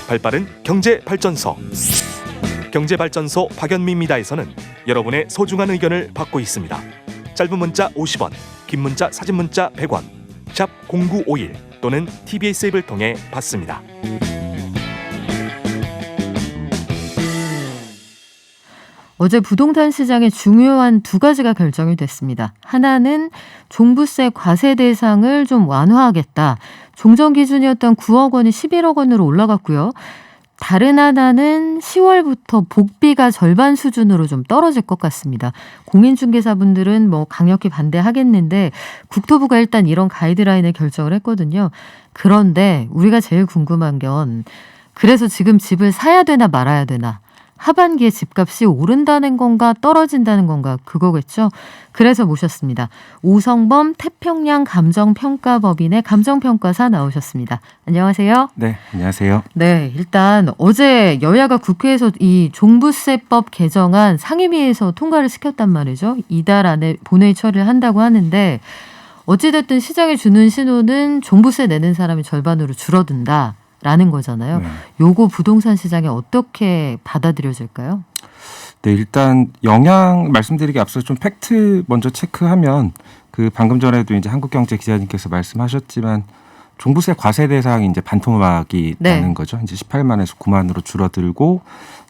발빠른 경제발전소. 경제발전소 박연미입니다에서는 여러분의 소중한 의견을 받고 있습니다. 짧은 문자 50원, 긴 문자 사진 문자 100원, 샵 0951 또는 TBS 앱을 통해 받습니다. 어제 부동산 시장에 중요한 두 가지가 결정이 됐습니다. 하나는 종부세 과세 대상을 좀 완화하겠다. 종전 기준이었던 9억 원이 11억 원으로 올라갔고요. 다른 하나는 10월부터 복비가 절반 수준으로 좀 떨어질 것 같습니다. 공인중개사분들은 강력히 반대하겠는데 국토부가 일단 이런 가이드라인을 결정을 했거든요. 그런데 우리가 제일 궁금한 건 그래서 지금 집을 사야 되나 말아야 되나? 하반기에 집값이 오른다는 건가 떨어진다는 건가 그거겠죠. 그래서 모셨습니다. 오성범 태평양 감정평가법인의 감정평가사 나오셨습니다. 안녕하세요. 네, 안녕하세요. 네, 일단 어제 여야가 국회에서 이 종부세법 개정안 상임위에서 통과를 시켰단 말이죠. 이달 안에 본회의 처리를 한다고 하는데 어찌됐든 시장에 주는 신호는 종부세 내는 사람이 절반으로 줄어든다. 라는 거잖아요. 네. 요거 부동산 시장에 어떻게 받아들여질까요? 네, 일단 영향 말씀드리기 앞서 좀 팩트 먼저 체크하면 그 방금 전에도 이제 한국경제 기자님께서 말씀하셨지만 종부세 과세 대상이 이제 반토막이 나는 거죠. 이제 18만에서 9만으로 줄어들고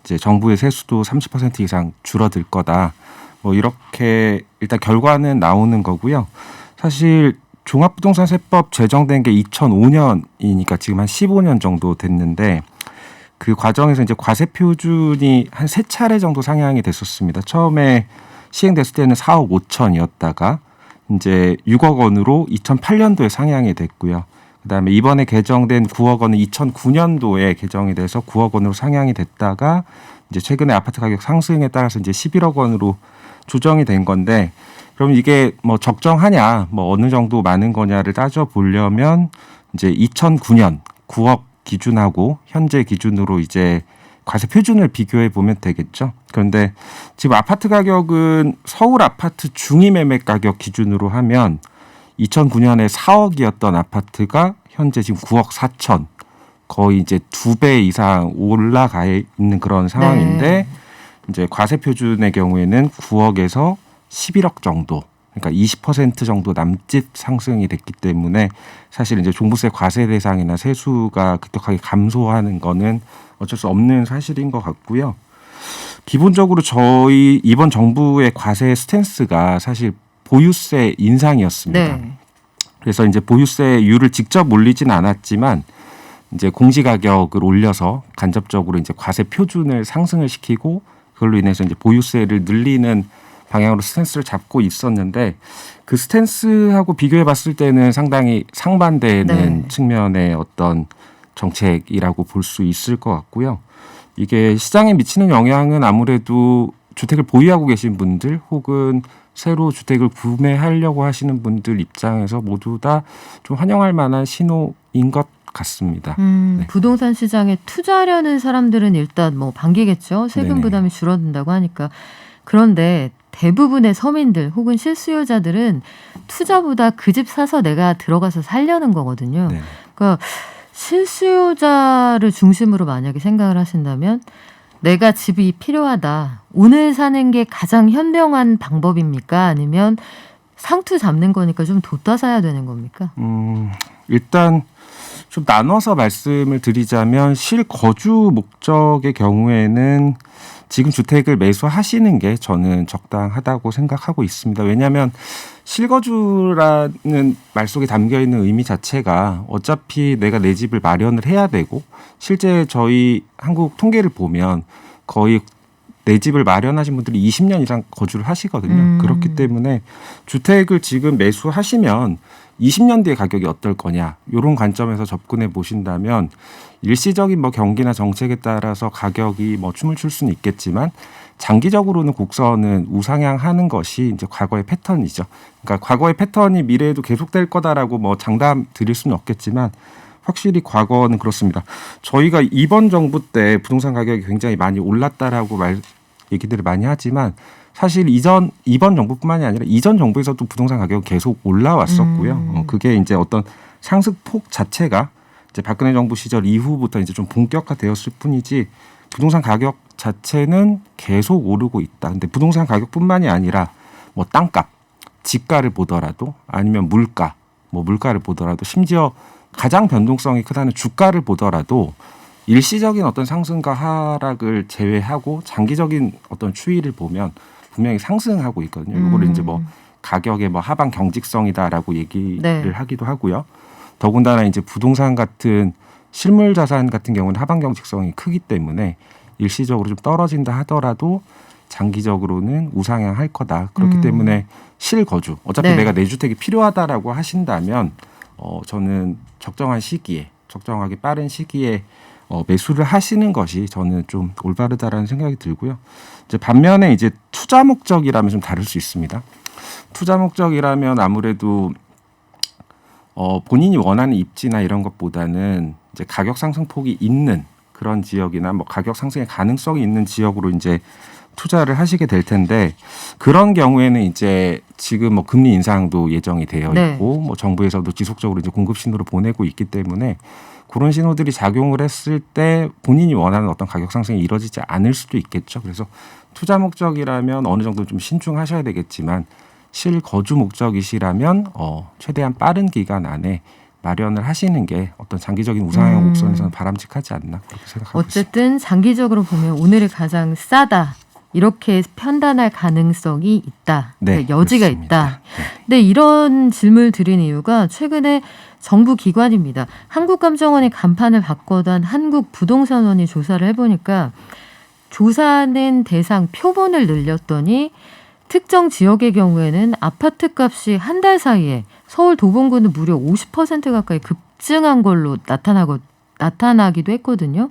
이제 정부의 세수도 30% 이상 줄어들 거다. 이렇게 일단 결과는 나오는 거고요. 사실 종합부동산세법 제정된 게 2005년이니까 지금 한 15년 정도 됐는데 그 과정에서 이제 과세 표준이 한 3차례 정도 상향이 됐었습니다. 처음에 시행됐을 때는 4억 5천이었다가 이제 6억 원으로 2008년도에 상향이 됐고요. 그다음에 이번에 개정된 9억 원은 2009년도에 개정이 돼서 9억 원으로 상향이 됐다가 이제 최근에 아파트 가격 상승에 따라서 이제 11억 원으로 조정이 된 건데 그럼 이게 적정하냐, 어느 정도 많은 거냐를 따져보려면 이제 2009년 9억 기준하고 현재 기준으로 이제 과세 표준을 비교해 보면 되겠죠. 그런데 지금 아파트 가격은 서울 아파트 중위매매 가격 기준으로 하면 2009년에 4억이었던 아파트가 현재 지금 9억 4천, 거의 이제 2배 이상 올라가 있는 그런 상황인데 네. 이제 과세 표준의 경우에는 9억에서 11억 정도, 그러니까 20% 정도 남짓 상승이 됐기 때문에 사실 이제 종부세 과세 대상이나 세수가 급격하게 감소하는 거는 어쩔 수 없는 사실인 것 같고요. 기본적으로 저희 이번 정부의 과세 스탠스가 사실 보유세 인상이었습니다. 네. 그래서 이제 보유세율을 직접 올리진 않았지만 이제 공시가격을 올려서 간접적으로 이제 과세 표준을 상승을 시키고 그걸로 인해서 이제 보유세를 늘리는 방향으로 스탠스를 잡고 있었는데 그 스탠스하고 비교해 봤을 때는 상당히 상반되는 측면의 어떤 정책이라고 볼 수 있을 것 같고요. 이게 시장에 미치는 영향은 아무래도 주택을 보유하고 계신 분들 혹은 새로 주택을 구매하려고 하시는 분들 입장에서 모두 다 좀 환영할 만한 신호인 것 같습니다. 네. 부동산 시장에 투자하려는 사람들은 일단 반기겠죠. 세금 네네. 부담이 줄어든다고 하니까. 그런데 대부분의 서민들 혹은 실수요자들은 투자보다 그 집 사서 내가 들어가서 살려는 거거든요. 네. 그러니까 실수요자를 중심으로 만약에 생각을 하신다면 내가 집이 필요하다. 오늘 사는 게 가장 현명한 방법입니까? 아니면 상투 잡는 거니까 좀 뒀다 사야 되는 겁니까? 일단 좀 나눠서 말씀을 드리자면 실거주 목적의 경우에는 지금 주택을 매수하시는 게 저는 적당하다고 생각하고 있습니다. 왜냐하면 실거주라는 말 속에 담겨 있는 의미 자체가 어차피 내가 내 집을 마련을 해야 되고 실제 저희 한국 통계를 보면 거의 내 집을 마련하신 분들이 20년 이상 거주를 하시거든요. 그렇기 때문에 주택을 지금 매수하시면 20년 뒤에 가격이 어떨 거냐 이런 관점에서 접근해 보신다면 일시적인 경기나 정책에 따라서 가격이 춤을 출 수는 있겠지만 장기적으로는 곡선은 우상향하는 것이 이제 과거의 패턴이죠. 그러니까 과거의 패턴이 미래에도 계속될 거다라고 장담 드릴 수는 없겠지만 확실히 과거는 그렇습니다. 저희가 이번 정부 때 부동산 가격이 굉장히 많이 올랐다라고 얘기들을 많이 하지만 사실 이번 정부뿐만이 아니라 이전 정부에서도 부동산 가격이 계속 올라왔었고요. 그게 이제 어떤 상승폭 자체가 이제 박근혜 정부 시절 이후부터 이제 좀 본격화되었을 뿐이지 부동산 가격 자체는 계속 오르고 있다. 근데 부동산 가격뿐만이 아니라 뭐 땅값, 집가를 보더라도 아니면 물가, 뭐 물가를 보더라도 심지어 가장 변동성이 크다는 주가를 보더라도 일시적인 어떤 상승과 하락을 제외하고 장기적인 어떤 추이를 보면 분명히 상승하고 있거든요. 이거를 이제 뭐 가격의 뭐 하방 경직성이다라고 얘기를 네. 하기도 하고요. 더군다나 이제 부동산 같은 실물 자산 같은 경우는 하방 경직성이 크기 때문에 일시적으로 좀 떨어진다 하더라도 장기적으로는 우상향할 거다. 그렇기 때문에 실거주 어차피 네. 내가 내 주택이 필요하다라고 하신다면 저는 적정한 시기에 적정하게 빠른 시기에 매수를 하시는 것이 저는 좀 올바르다라는 생각이 들고요. 이제 반면에 이제 투자 목적이라면 좀 다를 수 있습니다. 투자 목적이라면 아무래도 본인이 원하는 입지나 이런 것보다는 이제 가격 상승폭이 있는 그런 지역이나 뭐 가격 상승의 가능성이 있는 지역으로 이제 투자를 하시게 될 텐데 그런 경우에는 이제 지금 뭐 금리 인상도 예정이 되어 네. 있고 뭐 정부에서도 지속적으로 이제 공급 신호를 보내고 있기 때문에 그런 신호들이 작용을 했을 때 본인이 원하는 어떤 가격 상승이 이루어지지 않을 수도 있겠죠. 그래서 투자 목적이라면 어느 정도 좀 신중하셔야 되겠지만 실거주 목적이시라면 최대한 빠른 기간 안에 마련을 하시는 게 어떤 장기적인 우상향 곡선에서는 바람직하지 않나 그렇게 생각하고 있습니다. 어쨌든 장기적으로 보면 오늘이 가장 싸다. 이렇게 판단할 가능성이 있다. 네, 그러니까 여지가 그렇습니다. 있다. 근데 이런 질문을 드린 이유가 최근에 정부 기관입니다. 한국감정원이 간판을 바꿔던 한국부동산원이 조사를 해보니까 조사는 대상 표본을 늘렸더니 특정 지역의 경우에는 아파트 값이 한 달 사이에 서울 도봉구는 무려 50% 가까이 급증한 걸로 나타나기도 했거든요.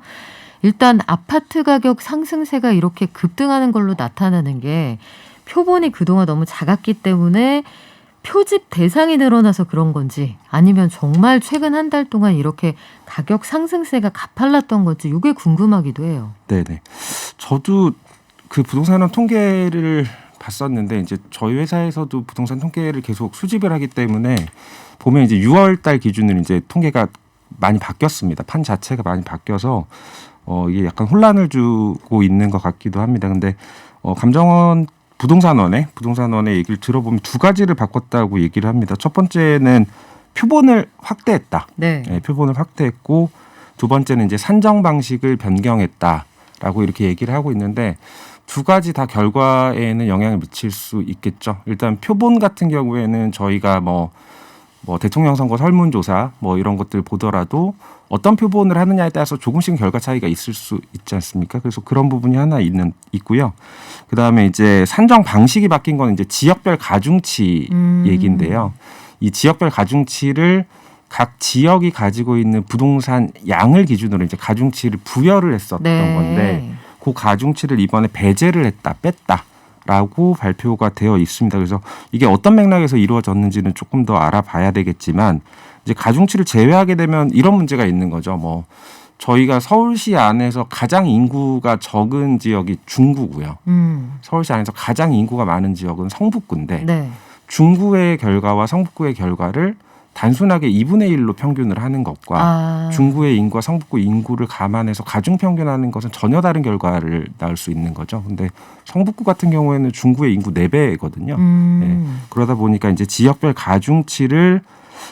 일단 아파트 가격 상승세가 이렇게 급등하는 걸로 나타나는 게 표본이 그동안 너무 작았기 때문에 표집 대상이 늘어나서 그런 건지 아니면 정말 최근 한 달 동안 이렇게 가격 상승세가 가팔랐던 건지 이게 궁금하기도 해요. 네네. 저도 그 부동산원 통계를 봤었는데 이제 저희 회사에서도 부동산 통계를 계속 수집을 하기 때문에 보면 이제 6월 달 기준으로 이제 통계가 많이 바뀌었습니다. 판 자체가 많이 바뀌어서 이게 약간 혼란을 주고 있는 것 같기도 합니다. 근데 감정원 부동산원의 얘기를 들어보면 두 가지를 바꿨다고 얘기를 합니다. 첫 번째는 표본을 확대했다. 네. 네, 표본을 확대했고 두 번째는 이제 산정 방식을 변경했다라고 이렇게 얘기를 하고 있는데 두 가지 다 결과에는 영향을 미칠 수 있겠죠. 일단 표본 같은 경우에는 저희가 뭐 대통령 선거 설문조사 뭐 이런 것들 보더라도 어떤 표본을 하느냐에 따라서 조금씩 결과 차이가 있을 수 있지 않습니까? 그래서 그런 부분이 하나 있고요. 그 다음에 이제 산정 방식이 바뀐 건 이제 지역별 가중치 얘기인데요. 이 지역별 가중치를 각 지역이 가지고 있는 부동산 양을 기준으로 이제 가중치를 부여를 했었던 네. 건데 그 가중치를 이번에 배제를 했다, 뺐다라고 발표가 되어 있습니다. 그래서 이게 어떤 맥락에서 이루어졌는지는 조금 더 알아봐야 되겠지만 이제 가중치를 제외하게 되면 이런 문제가 있는 거죠. 뭐 저희가 서울시 안에서 가장 인구가 적은 지역이 중구고요. 서울시 안에서 가장 인구가 많은 지역은 성북구인데 네. 중구의 결과와 성북구의 결과를 단순하게 2분의 1로 평균을 하는 것과 중구의 인구와 성북구 인구를 감안해서 가중 평균하는 것은 전혀 다른 결과를 낳을 수 있는 거죠. 근데 성북구 같은 경우에는 중구의 인구 4배거든요. 네. 그러다 보니까 이제 지역별 가중치를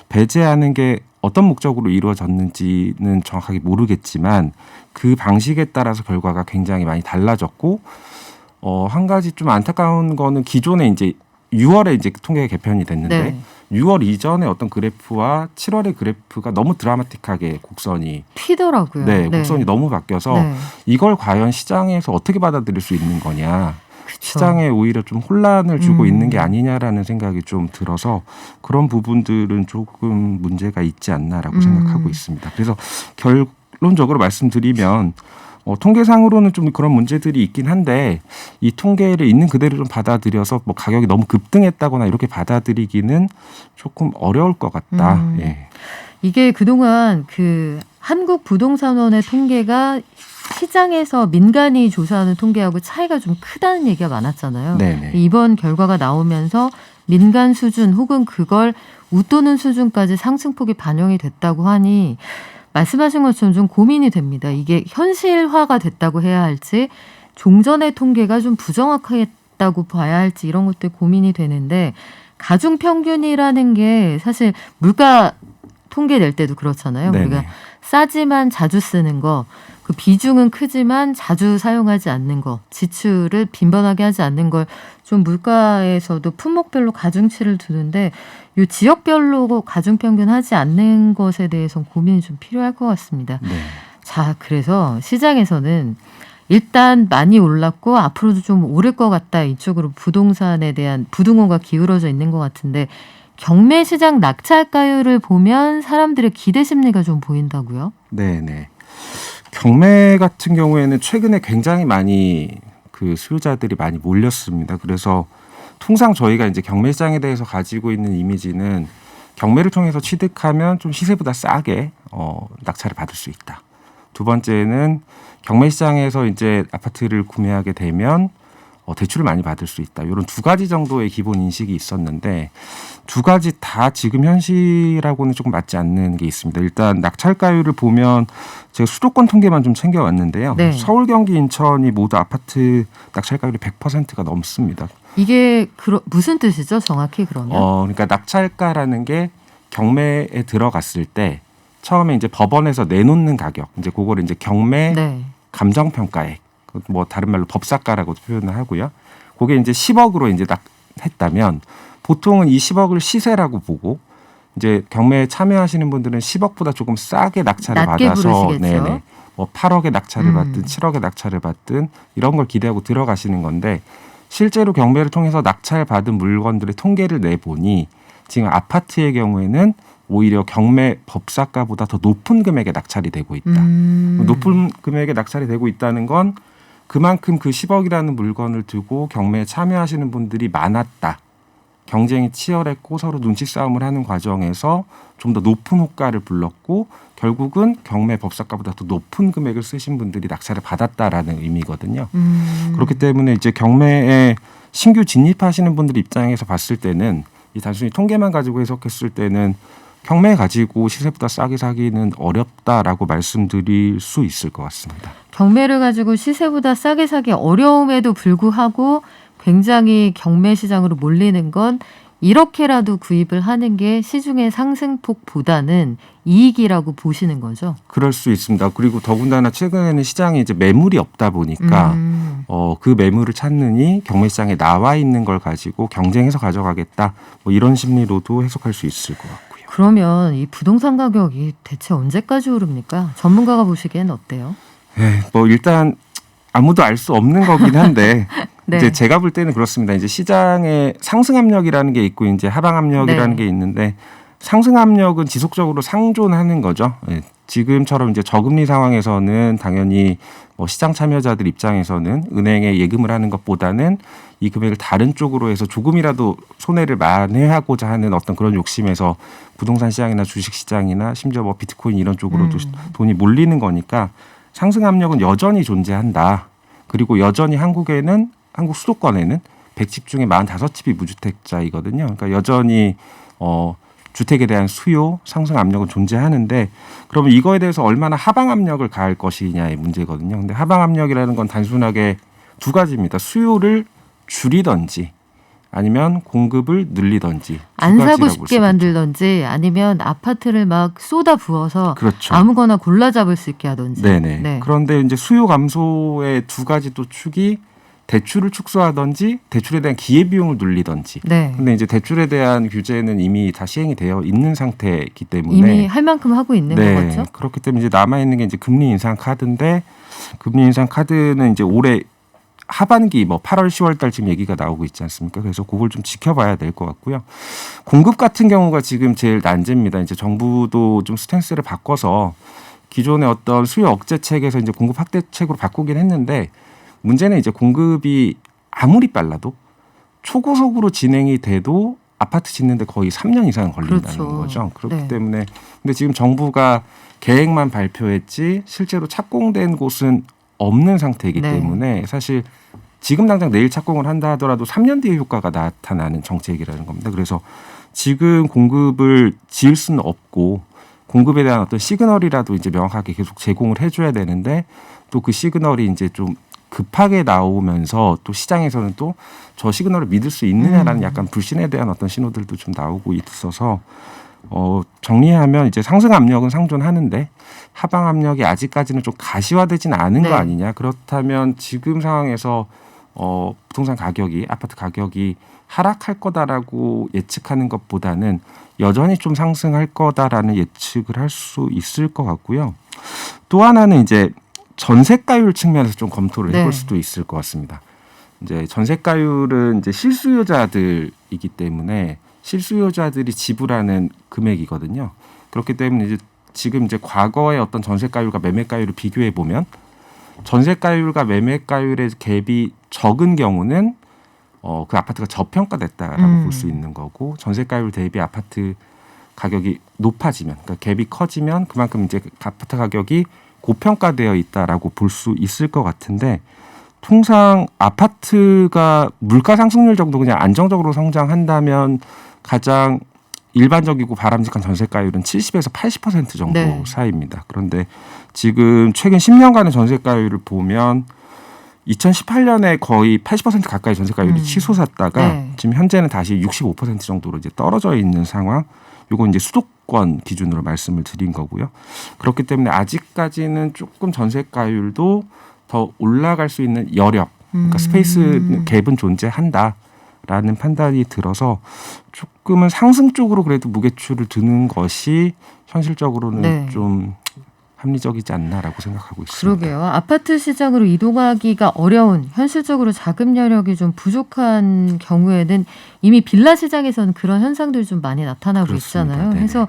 배제하는 게 어떤 목적으로 이루어졌는지는 정확하게 모르겠지만 그 방식에 따라서 결과가 굉장히 많이 달라졌고 한 가지 좀 안타까운 거는 기존에 이제 6월에 이제 통계가 개편이 됐는데 네. 6월 이전의 어떤 그래프와 7월의 그래프가 너무 드라마틱하게 곡선이 튀더라고요. 곡선이 너무 바뀌어서 네. 이걸 과연 시장에서 어떻게 받아들일 수 있는 거냐. 그쵸. 시장에 오히려 좀 혼란을 주고 있는 게 아니냐라는 생각이 좀 들어서 그런 부분들은 조금 문제가 있지 않나라고 생각하고 있습니다. 그래서 결론적으로 말씀드리면 통계상으로는 좀 그런 문제들이 있긴 한데 이 통계를 있는 그대로 좀 받아들여서 뭐 가격이 너무 급등했다거나 이렇게 받아들이기는 조금 어려울 것 같다. 예. 이게 그동안 그 한국부동산원의 통계가 시장에서 민간이 조사하는 통계하고 차이가 좀 크다는 얘기가 많았잖아요. 네네. 이번 결과가 나오면서 민간 수준 혹은 그걸 웃도는 수준까지 상승폭이 반영이 됐다고 하니 말씀하신 것처럼 좀 고민이 됩니다. 이게 현실화가 됐다고 해야 할지 종전의 통계가 좀 부정확했다고 봐야 할지 이런 것들 고민이 되는데 가중 평균이라는 게 사실 물가 통계 낼 때도 그렇잖아요. 네네. 우리가 싸지만 자주 쓰는 거, 그 비중은 크지만 자주 사용하지 않는 거, 지출을 빈번하게 하지 않는 걸 좀 물가에서도 품목별로 가중치를 두는데 이 지역별로 가중평균 하지 않는 것에 대해서는 고민이 좀 필요할 것 같습니다. 네. 자, 그래서 시장에서는 일단 많이 올랐고 앞으로도 좀 오를 것 같다. 이쪽으로 부동산에 대한 부동호가 기울어져 있는 것 같은데 경매 시장 낙찰가율을 보면 사람들의 기대 심리가 좀 보인다고요? 네네. 경매 같은 경우에는 최근에 굉장히 많이 그 수요자들이 많이 몰렸습니다. 그래서 통상 저희가 이제 경매 시장에 대해서 가지고 있는 이미지는 경매를 통해서 취득하면 좀 시세보다 싸게 낙찰을 받을 수 있다. 두 번째는 경매 시장에서 이제 아파트를 구매하게 되면 대출을 많이 받을 수 있다. 이런 두 가지 정도의 기본 인식이 있었는데 두 가지 다 지금 현실하고는 조금 맞지 않는 게 있습니다. 일단 낙찰가율을 보면 제가 수도권 통계만 좀 챙겨왔는데요. 네. 서울, 경기, 인천이 모두 아파트 낙찰가율이 100%가 넘습니다. 이게 무슨 뜻이죠? 정확히 그러면? 그러니까 낙찰가라는 게 경매에 들어갔을 때 처음에 이제 법원에서 내놓는 가격, 이제 그거를 이제 경매 네. 감정평가액, 뭐 다른 말로 법사가라고 표현을 하고요. 그게 이제 10억으로 이제 딱 했다면 보통은 이 10억을 시세라고 보고 이제 경매에 참여하시는 분들은 10억보다 조금 싸게 낙찰을 낮게 받아서 부르시겠죠. 뭐 8억에 낙찰을 받든 7억에 낙찰을 받든 이런 걸 기대하고 들어가시는 건데 실제로 경매를 통해서 낙찰받은 물건들의 통계를 내보니 지금 아파트의 경우에는 오히려 경매 법사가보다 더 높은 금액에 낙찰이 되고 있다. 높은 금액에 낙찰이 되고 있다는 건 그만큼 그 10억이라는 물건을 두고 경매에 참여하시는 분들이 많았다. 경쟁이 치열했고 서로 눈치 싸움을 하는 과정에서 좀 더 높은 호가를 불렀고 결국은 경매 법사가보다 더 높은 금액을 쓰신 분들이 낙찰을 받았다라는 의미거든요. 그렇기 때문에 이제 경매에 신규 진입하시는 분들 입장에서 봤을 때는 이 단순히 통계만 가지고 해석했을 때는 경매 가지고 시세보다 싸게 사기는 어렵다라고 말씀드릴 수 있을 것 같습니다. 경매를 가지고 시세보다 싸게 사기 어려움에도 불구하고 굉장히 경매 시장으로 몰리는 건 이렇게라도 구입을 하는 게 시중의 상승폭보다는 이익이라고 보시는 거죠? 그럴 수 있습니다. 그리고 더군다나 최근에는 시장에 이제 매물이 없다 보니까 그 매물을 찾느니 경매 시장에 나와 있는 걸 가지고 경쟁해서 가져가겠다. 뭐 이런 심리로도 해석할 수 있을 것 같고요. 그러면 이 부동산 가격이 대체 언제까지 오릅니까? 전문가가 보시기엔 어때요? 네, 뭐 일단 아무도 알 수 없는 거긴 한데 네. 이제 제가 볼 때는 그렇습니다. 이제 시장에 상승 압력이라는 게 있고 이제 하방 압력이라는 네. 게 있는데 상승 압력은 지속적으로 상존하는 거죠. 네, 지금처럼 이제 저금리 상황에서는 당연히 뭐 시장 참여자들 입장에서는 은행에 예금을 하는 것보다는 이 금액을 다른 쪽으로 해서 조금이라도 손해를 만회하고자 하는 어떤 그런 욕심에서 부동산 시장이나 주식 시장이나 심지어 뭐 비트코인 이런 쪽으로도 돈이 몰리는 거니까 상승 압력은 여전히 존재한다. 그리고 여전히 한국 수도권에는 100집 중에 45집이 무주택자이거든요. 그러니까 여전히 주택에 대한 수요, 상승 압력은 존재하는데 그러면 이거에 대해서 얼마나 하방 압력을 가할 것이냐의 문제거든요. 근데 하방 압력이라는 건 단순하게 두 가지입니다. 수요를 줄이든지 아니면 공급을 늘리든지 안 사고 싶게 만들든지 아니면 아파트를 막 쏟아 부어서 그렇죠. 아무거나 골라 잡을 수 있게 하든지. 네네. 네. 그런데 이제 수요 감소의 두 가지 또 축이 대출을 축소하든지 대출에 대한 기회비용을 늘리든지. 네. 근데 이제 대출에 대한 규제는 이미 다 시행이 되어 있는 상태이기 때문에 이미 할 만큼 하고 있는 것 같죠? 그렇기 때문에 이제 남아 있는 게 이제 금리 인상 카드인데 금리 인상 카드는 이제 올해 하반기 뭐 8월 10월 달쯤 얘기가 나오고 있지 않습니까? 그래서 그걸 좀 지켜봐야 될 것 같고요. 공급 같은 경우가 지금 제일 난제입니다. 이제 정부도 좀 스탠스를 바꿔서 기존의 어떤 수요 억제책에서 이제 공급 확대책으로 바꾸긴 했는데 문제는 이제 공급이 아무리 빨라도 초고속으로 진행이 돼도 아파트 짓는데 거의 3년 이상 걸린다는 그렇죠. 거죠. 그렇기 네. 때문에 근데 지금 정부가 계획만 발표했지 실제로 착공된 곳은 없는 상태이기 네. 때문에 사실 지금 당장 내일 착공을 한다 하더라도 3년 뒤에 효과가 나타나는 정책이라는 겁니다. 그래서 지금 공급을 지을 수는 없고 공급에 대한 어떤 시그널이라도 이제 명확하게 계속 제공을 해줘야 되는데 또 그 시그널이 이제 좀 급하게 나오면서 또 시장에서는 또 저 시그널을 믿을 수 있느냐라는 약간 불신에 대한 어떤 신호들도 좀 나오고 있어서 정리하면 이제 상승 압력은 상존하는데 하방 압력이 아직까지는 좀 가시화되지는 않은 네. 거 아니냐. 그렇다면 지금 상황에서 부동산 가격이 아파트 가격이 하락할 거다라고 예측하는 것보다는 여전히 좀 상승할 거다라는 예측을 할 수 있을 것 같고요. 또 하나는 이제 전세가율 측면에서 좀 검토를 해볼 네. 수도 있을 것 같습니다. 이제 전세가율은 이제 실수요자들이기 때문에 실수요자들이 지불하는 금액이거든요. 그렇기 때문에 이제 지금 이제 과거의 어떤 전세가율과 매매가율을 비교해 보면 전세가율과 매매가율의 갭이 적은 경우는 그 아파트가 저평가됐다라고 볼 수 있는 거고 전세가율 대비 아파트 가격이 높아지면 그러니까 갭이 커지면 그만큼 이제 아파트 가격이 고평가되어 있다라고 볼 수 있을 것 같은데 통상 아파트가 물가 상승률 정도 그냥 안정적으로 성장한다면 가장 일반적이고 바람직한 전세가율은 70에서 80% 정도 네. 사이입니다. 그런데 지금 최근 10년간의 전세가율을 보면 2018년에 거의 80% 가까이 전세가율이 치솟았다가 네. 지금 현재는 다시 65% 정도로 이제 떨어져 있는 상황. 요건 이제 수도권 기준으로 말씀을 드린 거고요. 그렇기 때문에 아직까지는 조금 전세가율도 더 올라갈 수 있는 여력, 그러니까 스페이스 갭은 존재한다라는 판단이 들어서 조금은 상승 쪽으로 그래도 무게추를 두는 것이 현실적으로는 네. 좀 합리적이지 않나라고 생각하고 있습니다. 그러게요. 아파트 시장으로 이동하기가 어려운 현실적으로 자금 여력이 좀 부족한 경우에는 이미 빌라 시장에서는 그런 현상들이 좀 많이 나타나고 그렇습니다. 있잖아요. 네네. 그래서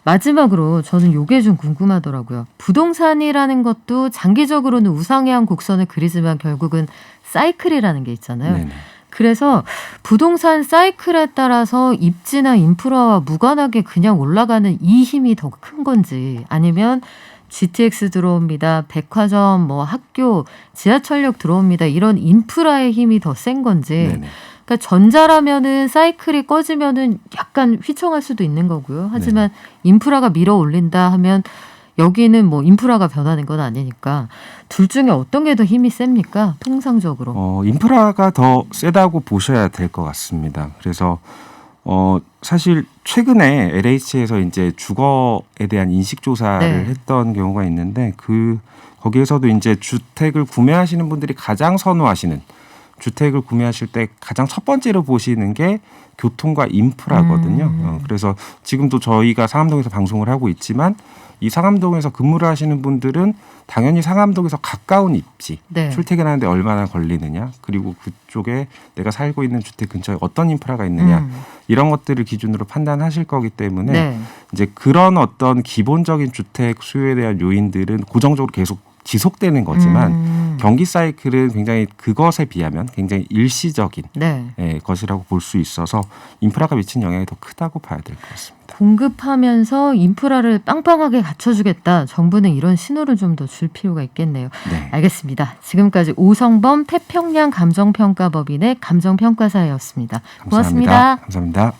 마지막으로 저는 요게 좀 궁금하더라고요. 부동산이라는 것도 장기적으로는 우상향 곡선을 그리지만 결국은 사이클이라는 게 있잖아요. 네네. 그래서 부동산 사이클에 따라서 입지나 인프라와 무관하게 그냥 올라가는 이 힘이 더 큰 건지 아니면 GTX 들어옵니다. 백화점, 뭐 학교, 지하철역 들어옵니다. 이런 인프라의 힘이 더 센 건지. 네네. 그러니까 전자라면은 사이클이 꺼지면은 약간 휘청할 수도 있는 거고요. 하지만 인프라가 밀어 올린다 하면 여기는 뭐 인프라가 변하는 건 아니니까 둘 중에 어떤 게 더 힘이 셉니까? 통상적으로. 인프라가 더 세다고 보셔야 될 것 같습니다. 그래서 사실 최근에 LH에서 이제 주거에 대한 인식 조사를 네. 했던 경우가 있는데 거기에서도 이제 주택을 구매하시는 분들이 가장 선호하시는 주택을 구매하실 때 가장 첫 번째로 보시는 게 교통과 인프라거든요. 그래서 지금도 저희가 상암동에서 방송을 하고 있지만 이 상암동에서 근무를 하시는 분들은 당연히 상암동에서 가까운 입지, 네. 출퇴근하는데 얼마나 걸리느냐, 그리고 그쪽에 내가 살고 있는 주택 근처에 어떤 인프라가 있느냐 이런 것들을 기준으로 판단하실 거기 때문에 네. 이제 그런 어떤 기본적인 주택 수요에 대한 요인들은 고정적으로 계속 지속되는 거지만 경기 사이클은 굉장히 그것에 비하면 굉장히 일시적인 네. 것이라고 볼 수 있어서 인프라가 미친 영향이 더 크다고 봐야 될 것 같습니다. 공급하면서 인프라를 빵빵하게 갖춰주겠다. 정부는 이런 신호를 좀 더 줄 필요가 있겠네요. 네. 알겠습니다. 지금까지 오성범 태평양 감정평가법인의 감정평가사였습니다. 고맙습니다. 감사합니다.